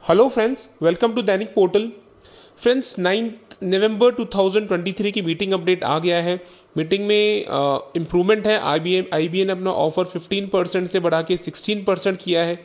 Hello friends, welcome to Dainik portal. Friends, 9 नवंबर 2023 की meeting update आ गया है। मीटिंग में इम्प्रूवमेंट है। आईबीए ने अपना ऑफर 15% से बढ़ा के 16% किया है।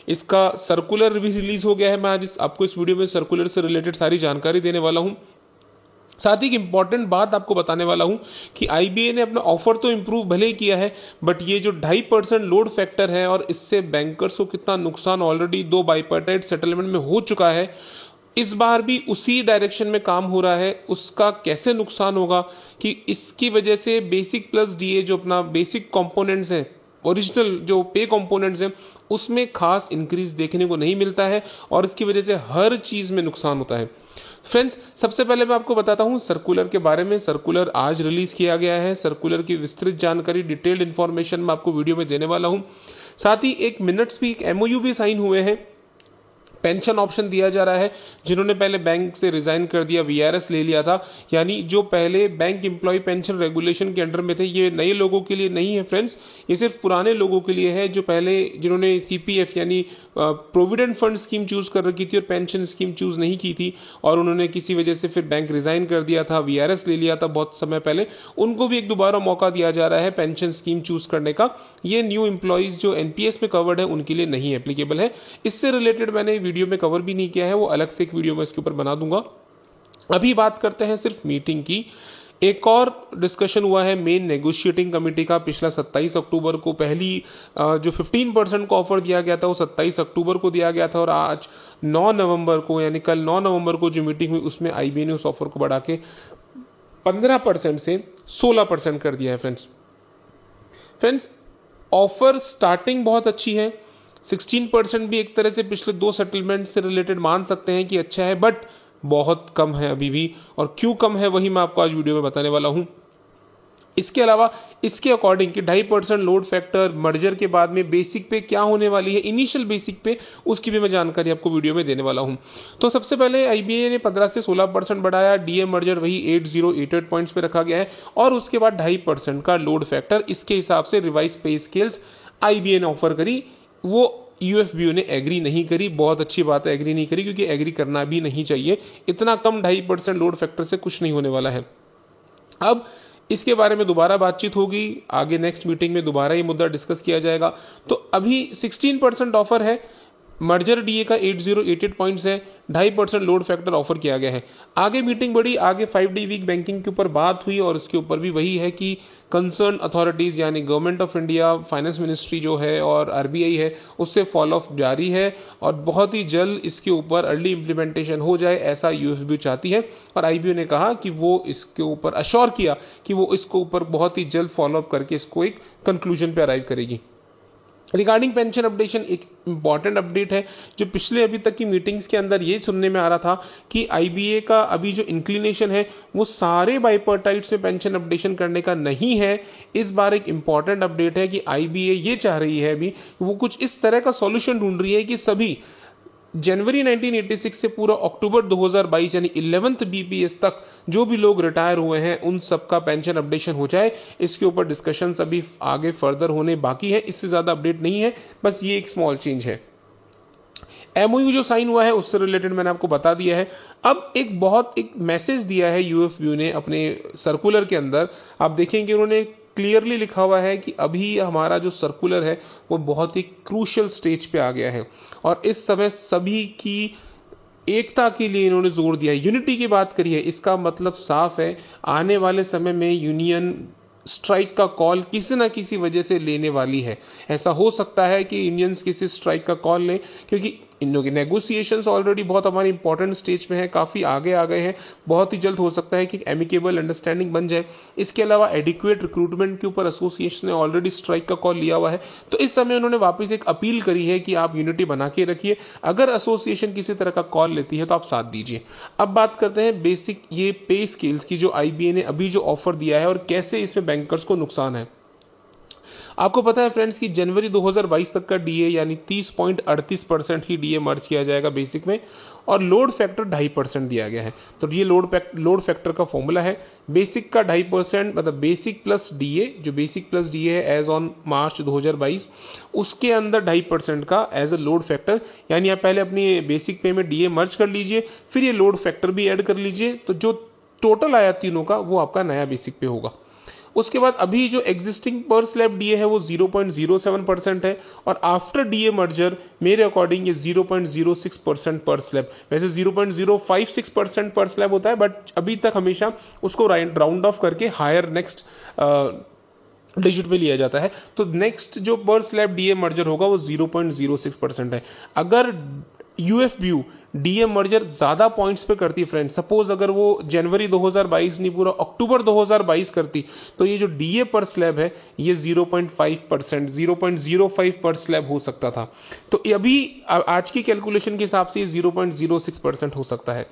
इसका सर्कुलर भी रिलीज हो गया है। मैं आज आपको इस वीडियो में सर्कुलर से रिलेटेड सारी जानकारी देने वाला हूं। साथ ही एक इंपॉर्टेंट बात आपको बताने वाला हूं कि आईबीए ने अपना ऑफर तो इंप्रूव भले ही किया है, बट ये जो 2.5% लोड फैक्टर है और इससे बैंकर्स को कितना नुकसान ऑलरेडी 2 बाइपार्टाइट सेटलमेंट में हो चुका है, इस बार भी उसी डायरेक्शन में काम हो रहा है। उसका कैसे नुकसान होगा कि इसकी वजह से बेसिक प्लस डीए जो अपना बेसिक कंपोनेंट्स है, ओरिजिनल जो पे कंपोनेंट्स हैं, उसमें खास इंक्रीज देखने को नहीं मिलता है और इसकी वजह से हर चीज में नुकसान होता है। फ्रेंड्स, सबसे पहले मैं आपको बताता हूं सर्कुलर के बारे में। सर्कुलर आज रिलीज किया गया है। सर्कुलर की विस्तृत जानकारी, डिटेल्ड इंफॉर्मेशन मैं आपको वीडियो में देने वाला हूं। साथ ही एक मिनट्स भी, एक एमओयू भी साइन हुए हैं। पेंशन ऑप्शन दिया जा रहा है जिन्होंने पहले बैंक से रिजाइन कर दिया, वीआरएस ले लिया था, यानी जो पहले बैंक एम्प्लॉय पेंशन रेगुलेशन के अंडर में थे। ये नए लोगों के लिए नहीं है फ्रेंड्स, ये सिर्फ पुराने लोगों के लिए है जो पहले जिन्होंने सीपीएफ यानी प्रोविडेंट फंड स्कीम चूज कर रखी थी और पेंशन स्कीम चूज नहीं की थी और उन्होंने किसी वजह से फिर बैंक रिजाइन कर दिया था, वीआरएस ले लिया था बहुत समय पहले। उनको भी एक दोबारा मौका दिया जा रहा है पेंशन स्कीम चूज करने का। ये न्यू एम्प्लॉइज जो एनपीएस में कवर्ड है उनके लिए नहीं एप्लीकेबल है। इससे रिलेटेड मैंने वीडियो में कवर भी नहीं किया है, वो अलग से एक वीडियो में इसके ऊपर बना दूंगा। अभी बात करते हैं सिर्फ मीटिंग की। एक और डिस्कशन हुआ है मेन नेगोशिएटिंग कमेटी का। पिछला 27 अक्टूबर को पहली जो 15% का ऑफर दिया गया था वो 27 अक्टूबर को दिया गया था और आज 9 नवंबर को यानी कल 9 नवंबर को जो मीटिंग हुई उसमें आईबीए ने उस ऑफर को बढ़ा के 15% से 16% कर दिया है। फ्रेंड्स, ऑफर स्टार्टिंग बहुत अच्छी है। 16% भी एक तरह से पिछले 2 सेटलमेंट से रिलेटेड मान सकते हैं कि अच्छा है, बट बहुत कम है अभी भी। और क्यों कम है वही मैं आपको आज वीडियो में बताने वाला हूं। इसके अलावा इसके अकॉर्डिंग कि 2.5% लोड फैक्टर मर्जर के बाद में बेसिक पे क्या होने वाली है, इनिशियल बेसिक पे, उसकी भी मैं जानकारी आपको वीडियो में देने वाला हूं। तो सबसे पहले आईबीए ने 15 से 16% बढ़ाया। डीए मर्जर वही 8088 पॉइंट्स पे रखा गया है और उसके बाद 2.5% का लोड फैक्टर, इसके हिसाब से रिवाइज पे स्केल्स आईबीए ने ऑफर करी। वो यूएफबीयू ने एग्री नहीं करी। बहुत अच्छी बात है एग्री नहीं करी, क्योंकि एग्री करना भी नहीं चाहिए। इतना कम 2.5% लोड फैक्टर से कुछ नहीं होने वाला है। अब इसके बारे में दोबारा बातचीत होगी, आगे नेक्स्ट मीटिंग में दोबारा ये मुद्दा डिस्कस किया जाएगा। तो अभी 16% ऑफर है, मर्जर डीए का 8088 पॉइंट्स है, 2.5% लोड फैक्टर ऑफर किया गया है। आगे मीटिंग बढ़ी, आगे 5 डे वीक बैंकिंग के ऊपर बात हुई और उसके ऊपर भी वही है कि कंसर्न अथॉरिटीज यानी government of India, finance ministry जो है और आरबीआई है, उससे फॉलो ऑफ जारी है और बहुत ही जल्द इसके ऊपर अर्ली इंप्लीमेंटेशन हो जाए, ऐसा यूएफबी चाहती है। और आईबीए ने कहा कि वो इसके ऊपर अश्योर किया कि वो इसके ऊपर बहुत ही जल्द फॉलो अप करके इसको एक कंक्लूजन पे अराइव करेगी। रिगार्डिंग पेंशन अपडेशन, एक इंपॉर्टेंट अपडेट है जो पिछले अभी तक की मीटिंग्स के अंदर ये सुनने में आ रहा था कि आईबीए का अभी जो इंक्लिनेशन है वो सारे बाइपार्टाइट्स में पेंशन अपडेशन करने का नहीं है। इस बार एक इंपॉर्टेंट अपडेट है कि आईबीए ये चाह रही है, अभी वो कुछ इस तरह का सॉल्यूशन ढूंढ रही है कि सभी जनवरी 1986 से पूरा अक्टूबर 2022 यानी 11th बीपीएस तक जो भी लोग रिटायर हुए हैं उन सबका पेंशन अपडेशन हो जाए। इसके ऊपर डिस्कशंस अभी आगे फर्दर होने बाकी है, इससे ज्यादा अपडेट नहीं है, बस ये एक स्मॉल चेंज है। एमओयू जो साइन हुआ है उससे रिलेटेड मैंने आपको बता दिया है। अब एक मैसेज दिया है यूएफबीयू ने अपने सर्कुलर के अंदर। आप देखेंगे उन्होंने क्लियरली लिखा हुआ है कि अभी हमारा जो सर्कुलर है वो बहुत ही क्रूशियल स्टेज पे आ गया है और इस समय सभी की एकता के लिए इन्होंने जोर दिया है, यूनिटी की बात करी है। इसका मतलब साफ है, आने वाले समय में यूनियन स्ट्राइक का कॉल किसी ना किसी वजह से लेने वाली है। ऐसा हो सकता है कि यूनियंस किसी स्ट्राइक का कॉल लें, क्योंकि इन लोगों की नेगोशिएशंस ऑलरेडी बहुत हमारी इंपॉर्टेंट स्टेज में है, काफी आगे आ गए हैं। बहुत ही जल्द हो सकता है कि एमिकेबल अंडरस्टैंडिंग बन जाए। इसके अलावा एडिक्वेट रिक्रूटमेंट के ऊपर एसोसिएशन ने ऑलरेडी स्ट्राइक का कॉल लिया हुआ है। तो इस समय उन्होंने वापस एक अपील करी है कि आप यूनिटी बना के रखिए, अगर एसोसिएशन किसी तरह का कॉल लेती है तो आप साथ दीजिए। अब बात करते हैं बेसिक ये पे स्केल्स की जो आईबीए ने अभी जो ऑफर दिया है और कैसे इसमें बैंकर्स को नुकसान है। आपको पता है फ्रेंड्स कि जनवरी 2022 तक का डीए यानी 30.38% ही डीए मर्ज किया जाएगा बेसिक में, और लोड फैक्टर 2.5% दिया गया है। तो ये लोड फैक्टर का फॉर्मूला है, बेसिक का 2.5% मतलब बेसिक प्लस डीए, जो बेसिक प्लस डीए है एज ऑन मार्च 2022, उसके अंदर 2.5% का एज अ लोड फैक्टर, यानी आप पहले अपनी बेसिक पे में डीए मर्ज कर लीजिए, फिर ये लोड फैक्टर भी ऐड कर लीजिए, तो जो टोटल आया तीनों का वो आपका नया बेसिक पे होगा। उसके बाद अभी जो एग्जिस्टिंग पर स्लैब डीए है वो 0.07% है, और आफ्टर डीए मर्जर मेरे अकॉर्डिंग ये 0.06% पर स्लैब, वैसे 0.056% पर स्लैब होता है, बट अभी तक हमेशा उसको राउंड ऑफ करके हायर नेक्स्ट डिजिट पे लिया जाता है। तो नेक्स्ट जो पर स्लैब डीए मर्जर होगा वो 0.06% है। अगर यूएफबीयू डीए मर्जर ज्यादा पॉइंट्स पे करती फ्रेंड्स, सपोज अगर वो जनवरी 2022 नहीं पूरा अक्टूबर 2022 करती, तो ये जो डीए पर स्लैब है ये 0.5%, 0.05 पर स्लैब हो सकता था। तो अभी आज की कैलकुलेशन के हिसाब से ये 0.06% हो सकता है।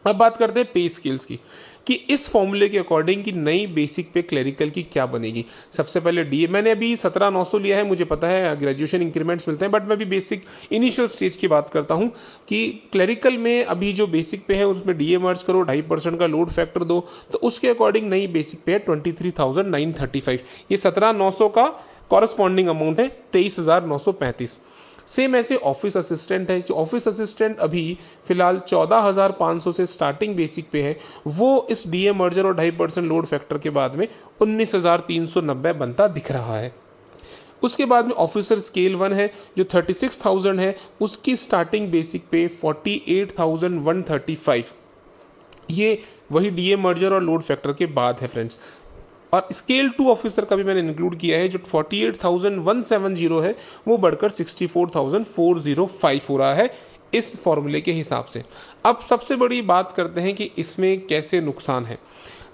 अब बात करते हैं पे स्केल्स की, कि इस फॉर्मूले के अकॉर्डिंग कि नई बेसिक पे क्लरिकल की क्या बनेगी। सबसे पहले डीए मैंने अभी 17,900 लिया है, मुझे पता है ग्रेजुएशन इंक्रीमेंट्स मिलते हैं, बट मैं भी बेसिक इनिशियल स्टेज की बात करता हूं कि क्लरिकल में अभी जो बेसिक पे है उसमें डीए मर्ज करो, 2.5% का लोड फैक्टर दो, तो उसके अकॉर्डिंग नई बेसिक पे है 23,935। ये 17,900 का कॉरस्पॉन्डिंग अमाउंट है 23,935। सेम ऐसे ऑफिस असिस्टेंट है, जो ऑफिस असिस्टेंट अभी फिलहाल 14,500 से स्टार्टिंग बेसिक पे है, वो इस डीए मर्जर और 2.5% लोड फैक्टर के बाद में 19,390 बनता दिख रहा है। उसके बाद में ऑफिसर स्केल 1 है जो 36,000 है, उसकी स्टार्टिंग बेसिक पे 48,135, ये वही डीए मर्जर और लोड फैक्टर के बाद है फ्रेंड्स। और स्केल 2 ऑफिसर का भी मैंने इंक्लूड किया है, जो 48,170 है वो बढ़कर 64,405 हो रहा है इस फॉर्मूले के हिसाब से। अब सबसे बड़ी बात करते हैं कि इसमें कैसे नुकसान है।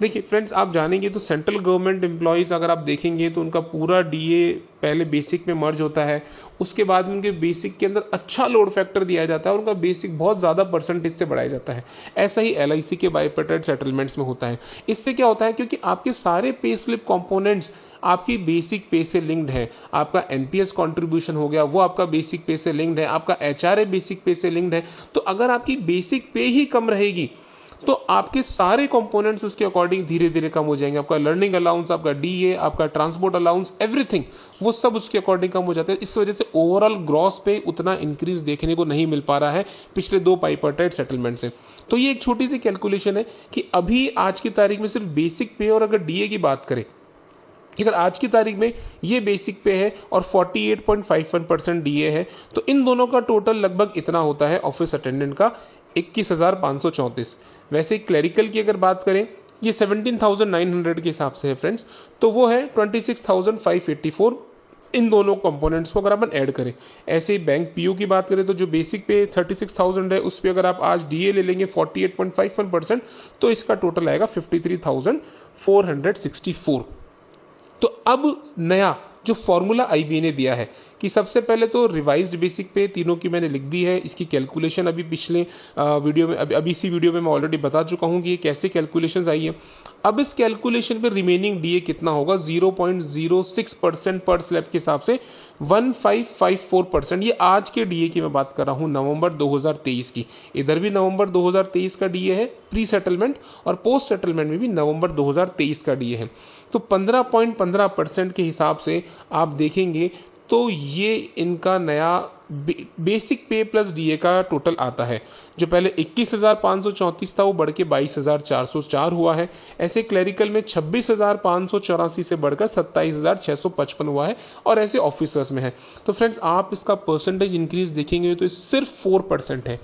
देखिए फ्रेंड्स, आप जानेंगे तो सेंट्रल गवर्नमेंट एम्प्लॉयज अगर आप देखेंगे तो उनका पूरा डीए पहले बेसिक में मर्ज होता है, उसके बाद उनके बेसिक के अंदर अच्छा लोड फैक्टर दिया जाता है, उनका बेसिक बहुत ज्यादा परसेंटेज से बढ़ाया जाता है। ऐसा ही एलआईसी के बाइपेटेड सेटलमेंट्स में होता है। इससे क्या होता है, क्योंकि आपके सारे पे स्लिप कंपोनेंट्स आपकी बेसिक पे से लिंक्ड है, आपका एनपीएस कंट्रीब्यूशन हो गया वो आपका बेसिक पे से लिंक्ड है, आपका एचआरए बेसिक पे से लिंक्ड है। तो अगर आपकी बेसिक पे ही कम रहेगी तो आपके सारे कंपोनेंट्स उसके अकॉर्डिंग धीरे धीरे कम हो जाएंगे। आपका लर्निंग अलाउंस, आपका डीए, आपका ट्रांसपोर्ट अलाउंस, एवरीथिंग वो सब उसके अकॉर्डिंग कम हो जाते हैं। इस वजह से ओवरऑल ग्रॉस पे उतना इंक्रीज देखने को नहीं मिल पा रहा है पिछले 2 बाइपार्टाइट सेटलमेंट से। तो ये एक छोटी सी कैलकुलेशन है कि अभी आज की तारीख में सिर्फ बेसिक पे और अगर डीए की बात करें, अगर आज की तारीख में ये बेसिक पे है और 48.51% डीए है, तो इन दोनों का टोटल लगभग इतना होता है ऑफिस अटेंडेंट का 21,534। वैसे क्लरिकल की अगर बात करें ये 17,900 के हिसाब से है फ्रेंड्स, तो वो है 26,584 इन दोनों कंपोनेंट्स को अगर अपन ऐड करें। ऐसे ही बैंक पीयू की बात करें तो जो बेसिक पे 36,000 है उस पे अगर आप आज डीए ले लेंगे 48.51%, तो इसका टोटल आएगा 53,464। तो अब नया जो फॉर्मूला आईबीए ने दिया है कि सबसे पहले तो रिवाइज्ड बेसिक पे तीनों की मैंने लिख दी है, इसकी कैलकुलेशन अभी पिछले वीडियो में अभी इसी वीडियो में मैं ऑलरेडी बता चुका हूं कि ये कैसे कैलकुलेशंस आई है। अब इस कैलकुलेशन पे रिमेनिंग डीए कितना होगा, 0.06% पर स्लैब के हिसाब से 1554%। ये आज के डीए की मैं बात कर रहा हूं नवंबर 2023 की। इधर भी नवंबर 2023 का डीए है प्री सेटलमेंट, और पोस्ट सेटलमेंट में भी नवंबर 2023 का डीए है। तो 15.15% के हिसाब से आप देखेंगे तो ये इनका नया बेसिक पे प्लस डीए का टोटल आता है। जो पहले 21,534 था वो बढ़ के 22,404 हुआ है। ऐसे क्लरिकल में 26,584 से बढ़कर 27,655 हुआ है, और ऐसे ऑफिसर्स में है। तो फ्रेंड्स, आप इसका परसेंटेज इंक्रीज देखेंगे तो सिर्फ 4% है।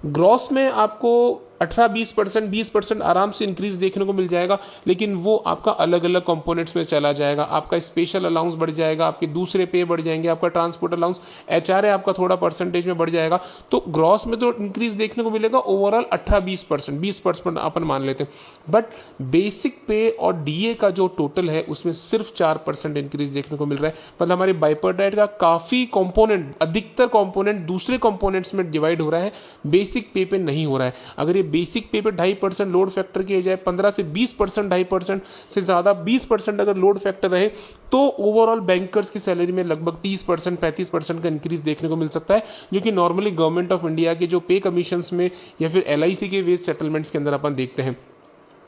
ग्रॉस में आपको 18-20%, 20% आराम से इंक्रीज देखने को मिल जाएगा, लेकिन वो आपका अलग अलग कंपोनेंट्स में चला जाएगा। आपका स्पेशल अलाउंस बढ़ जाएगा, आपके दूसरे पे बढ़ जाएंगे, आपका ट्रांसपोर्ट अलाउंस, एचआरए आपका थोड़ा परसेंटेज में बढ़ जाएगा। तो ग्रॉस में तो इंक्रीज देखने को मिलेगा ओवरऑल 18-20%, 20% अपन मान लेते हैं, बट बेसिक पे और डीए का जो टोटल है उसमें सिर्फ 4% इंक्रीज देखने को मिल रहा है। मतलब हमारे बाइपार्टाइट का काफी कंपोनेंट, अधिकतर कंपोनेंट दूसरे कंपोनेंट्स में डिवाइड हो रहा है, बेसिक बेसिक पे नहीं हो रहा है। अगर ये बेसिक पे 2.5% लोड फैक्टर की जाए, 15 से 20%, 2.5% से ज्यादा 20% अगर लोड फैक्टर रहे, तो ओवरऑल बैंकर्स की सैलरी में लगभग 30%, 35% का इंक्रीज देखने को मिल सकता है, जो कि नॉर्मली गवर्नमेंट ऑफ इंडिया के जो पे कमीशंस में या फिर LIC के वेज सेटलमेंट्स के अंदर अपन देखते हैं।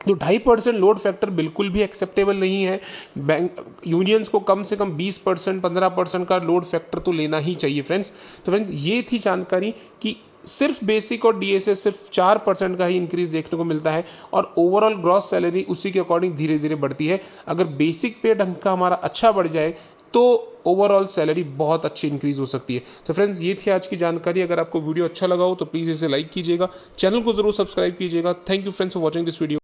तो 2.5% लोड फैक्टर बिल्कुल भी एक्सेप्टेबल नहीं है। बैंक यूनियंस को कम से कम 20%, 15% का लोड फैक्टर तो लेना ही चाहिए फ्रेंड्स। तो फ्रेंड्स ये थी जानकारी कि सिर्फ बेसिक और DSA सिर्फ 4% का ही इंक्रीज देखने को मिलता है और ओवरऑल ग्रॉस सैलरी उसी के अकॉर्डिंग धीरे धीरे बढ़ती है। अगर बेसिक पे ढंग का हमारा अच्छा बढ़ जाए तो ओवरऑल सैलरी बहुत अच्छी इंक्रीज हो सकती है। तो फ्रेंड्स ये थी आज की जानकारी। अगर आपको वीडियो अच्छा लगा हो तो प्लीज इसे लाइक कीजिएगा, चैनल को जरूर सब्सक्राइब कीजिएगा। Thank you friends for watching this video.